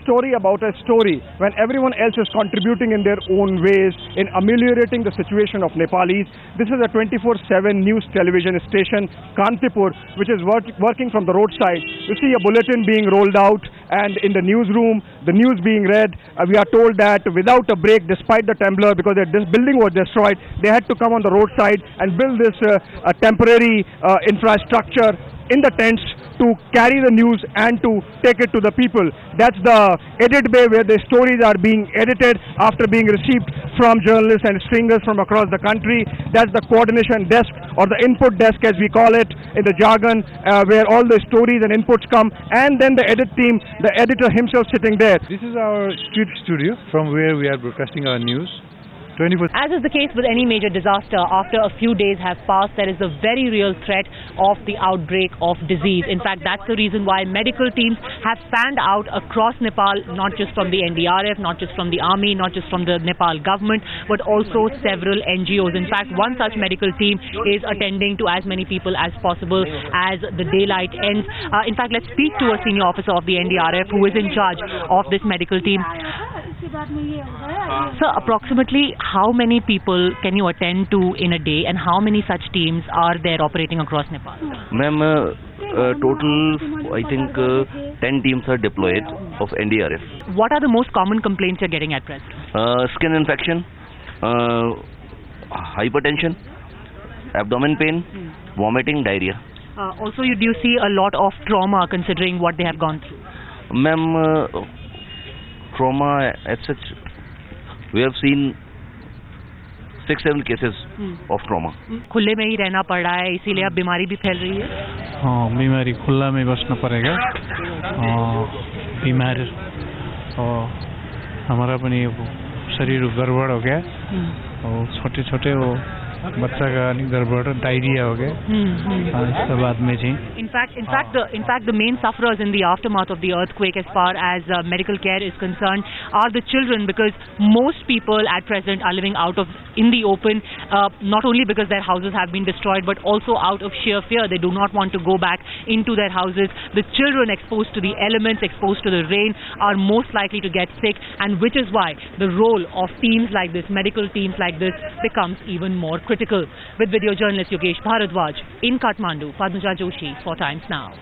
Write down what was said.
story about a story when everyone else is contributing in their own ways in ameliorating the situation of Nepalis. This is a 24/7 news television station, Kanipur, which is working from the roadside. You see a bulletin being rolled out, and in the newsroom, the news being read. We are told that without a break, despite the trembler, because this building was destroyed, they had to come on the roadside and build this temporary infrastructure in the tents to carry the news and to take it to the people. That's the edit bay where the stories are being edited after being received from journalists and stringers from across the country. That's the coordination desk, or the input desk as we call it in the jargon, where all the stories and inputs come, and then the edit team, the editor himself sitting there. This is our street studio from where we are broadcasting our news. As is the case with any major disaster, after a few days have passed, there is a very real threat of the outbreak of disease. In fact, that's the reason why medical teams have fanned out across Nepal, not just from the NDRF, not just from the army, not just from the Nepal government, but also several NGOs. In fact, one such medical team is attending to as many people as possible as the daylight ends. In fact, let's speak to a senior officer of the NDRF who is in charge of this medical team. So approximately how many people can you attend to in a day, and how many such teams are there operating across Nepal? Ma'am, total I think 10 teams are deployed of NDRF. What are the most common complaints you're getting at present? Skin infection, hypertension, abdomen pain, vomiting, diarrhea. Also, do you see a lot of trauma considering what they have gone through? Ma'am, trauma as such, we have seen 6-7 cases of trauma. खुले में ही रहना पड़ रहा है, इसीलिए अब बीमारी भी फैल रही है. हाँ, बीमारी खुला में बसना पड़ेगा. बीमार और हमारा पनि शरीर गड़बड़ हो गया और छोटे-छोटे वो बच्चा का गड़बड़ डायरिया हो गया. इसके बाद में जी. In fact, the main sufferers in the aftermath of the earthquake, as far as medical care is concerned, are the children, because most people at present are living in the open, not only because their houses have been destroyed, but also out of sheer fear. They do not want to go back into their houses. The children exposed to the elements, exposed to the rain, are most likely to get sick, and which is why the role of teams like this, medical teams like this, becomes even more critical. With video journalist Yogesh Bharadwaj in Kathmandu, Padmaja Joshi, 4 Times Now.